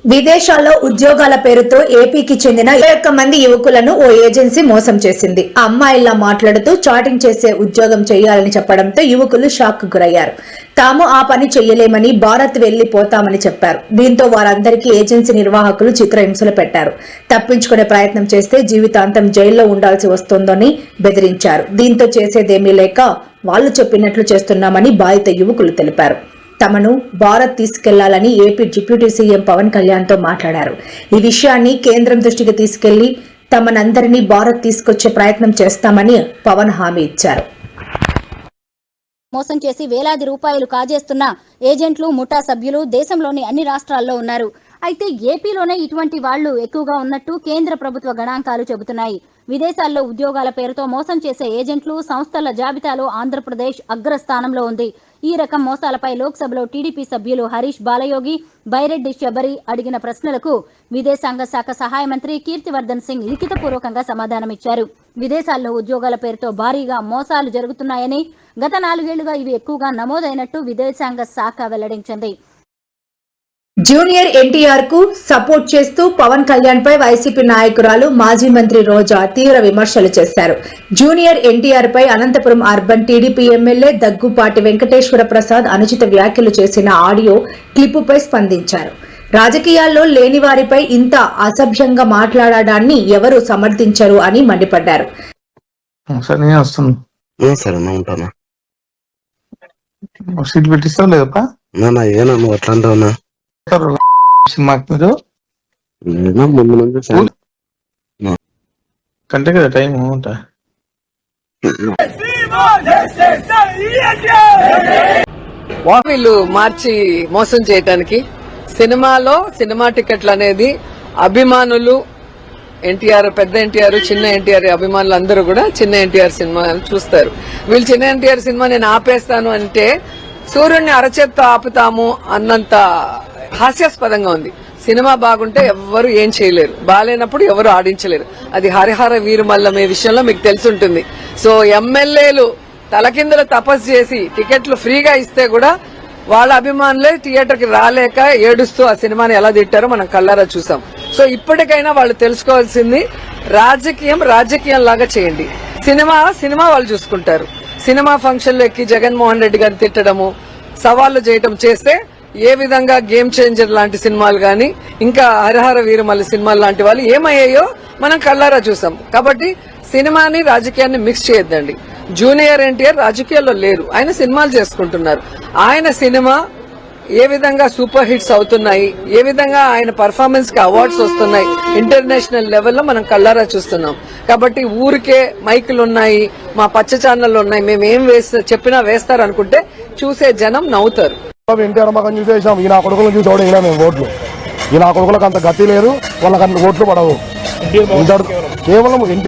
విదేశాల్లో ఉద్యోగాల పేరుతో ఏపీకి చెందిన 21 మంది యువకులను ఓ ఏజెన్సీ మోసం చేసింది. అమ్మాయిల్లా మాట్లాడుతూ చాటింగ్ చేసే ఉద్యోగం చేయాలని చెప్పడంతో యువకులు షాక్ గురయ్యారు. తాము ఆ పని చెయ్యలేమని భారత్ వెళ్లిపోతామని చెప్పారు. దీంతో వారందరికీ ఏజెన్సీ నిర్వాహకులు చిత్రహింసలు పెట్టారు. తప్పించుకునే ప్రయత్నం చేస్తే జీవితాంతం జైల్లో ఉండాల్సి వస్తోందని బెదిరించారు. దీంతో చేసేదేమీ లేక వాళ్లు చెప్పినట్లు చేస్తున్నామని బాధిత యువకులు తెలిపారు. తమను భారత్ తీసుకెళ్లాలని AP deputy CM Pawan Kalyan తో మాట్లాడారు. ఈ విషయాన్ని కేంద్రం దృష్టికి తీసుకెళ్లి తమనందరినీ భారత్ తీసుకొచ్చే ప్రయత్నం చేస్తామని పవన్ హామీ ఇచ్చారు. మోసం చేసి వేలాది రూపాయలు కాజేస్తున్న ఏజెంట్లు, ముఠా సభ్యులు దేశంలోని అన్ని రాష్ట్రాల్లో ఉన్నారు. అయితే ఏపీలోనే ఇటువంటి వాళ్లు ఎక్కువగా ఉన్నట్టు కేంద్ర ప్రభుత్వ గణాంకాలు చెబుతున్నాయి. విదేశాల్లో ఉద్యోగాల పేరుతో మోసం చేసే ఏజెంట్లు, సంస్థల జాబితాలో ఆంధ్రప్రదేశ్ అగ్రస్థానంలో ఉంది. ఈ రకం మోసాలపై లోక్సభలో టీడీపీ సభ్యులు హరీష్ బాలయోగి, బైరెడ్డి శబరి అడిగిన ప్రశ్నలకు విదేశాంగ శాఖ సహాయ మంత్రి కీర్తివర్ధన్ సింగ్ లిఖితపూర్వకంగా సమాధానమిచ్చారు. విదేశాల్లో ఉద్యోగాల పేరుతో భారీగా మోసాలు జరుగుతున్నాయని, గత 4 ఏళ్లుగా ఇవి ఎక్కువగా నమోదైనట్టు విదేశాంగ శాఖ వెల్లడించింది. జూనియర్ ఎన్టీఆర్ కు సపోర్ట్ చేస్తూ పవన్ కళ్యాణ్ పై వైసీపీ నాయకురాలు మాజీ మంత్రి రోజా తీవ్ర విమర్శలు చేశారు. జూనియర్ ఎన్టీఆర్ పై అనంతపురం అర్బన్ టీడీపీ ఎమ్మెల్యే దగ్గుపాటి వెంకటేశ్వర ప్రసాద్ అనుచిత వ్యాఖ్యలు చేసిన ఆడియో క్లిప్పుపై స్పందించారు. రాజకీయాల్లో లేని వారిపై ఇంత అసభ్యంగా మాట్లాడడాన్ని ఎవరు సమర్థించరు అని మండిపడ్డారు. కంటే కదా టైం ఉంటా వీళ్ళు మార్చి మోసం చేయటానికి సినిమాలో సినిమా టికెట్లు అనేది అభిమానులు ఎన్టీఆర్, పెద్ద ఎన్టీఆర్, చిన్న ఎన్టీఆర్ అభిమానులు అందరూ కూడా చిన్న ఎన్టీఆర్ సినిమా చూస్తారు. వీళ్ళు చిన్న ఎన్టీఆర్ సినిమా నేను ఆపేస్తాను అంటే సూర్యుడిని అరచేత్తో ఆపుతాము అన్నంత హాస్యాస్పదంగా ఉంది. సినిమా బాగుంటే ఎవ్వరు ఏం చేయలేరు, బాగాలేనప్పుడు ఎవరు ఆడించలేరు. అది హరిహర వీరుమల్లమే విషయంలో మీకు తెలుసుంటుంది. సో ఎమ్మెల్యేలు తలకిందులు తపస్సు చేసి టికెట్లు ఫ్రీగా ఇస్తే కూడా వాళ్ళ అభిమానులే థియేటర్కి రాలేక ఏడుస్తూ ఆ సినిమాని ఎలా తిట్టారో మనం కళ్ళారా చూసాం. సో ఇప్పటికైనా వాళ్ళు తెలుసుకోవాల్సింది, రాజకీయం లాగా చేయండి, సినిమా వాళ్ళు చూసుకుంటారు. సినిమా ఫంక్షన్లు ఎక్కి జగన్మోహన్ రెడ్డి గారిని తిట్టడము, సవాళ్లు చేయటం చేస్తే ఏ విధంగా గేమ్ చేంజర్ లాంటి సినిమాలు గాని, ఇంకా హరిహర వీరమల్లి సినిమాలు లాంటి వాళ్ళు ఏమయ్యాయో మనం కళ్ళారా చూసాం. కాబట్టి సినిమాని రాజకీయాన్ని మిక్స్ చేయొద్దండి. జూనియర్ ఎన్టీఆర్ రాజకీయాల్లో లేరు, ఆయన సినిమాలు చేసుకుంటున్నారు. ఆయన సినిమా ఏ విధంగా సూపర్ హిట్స్ అవుతున్నాయి, ఏ విధంగా ఆయన పర్ఫార్మెన్స్ కి అవార్డ్స్ వస్తున్నాయి ఇంటర్నేషనల్ లెవెల్లో మనం కళ్ళారా చూస్తున్నాం. కాబట్టి ఊరికే మైకులు ఉన్నాయి, మా పచ్చ ఛానళ్ళు ఉన్నాయి, మేమేం చెప్పినా వేస్తారనుకుంటే చూసే జనం నవ్వుతారు. ఎన్టీఆర్ మగం చూసేసాం, ఈ నా కొడుకులను చూసి ఓడి మేము ఓట్లు, ఈ నా కొడుకులకు అంత గతి లేదు, వాళ్ళకి అంత ఓట్లు పడవు. కేవలం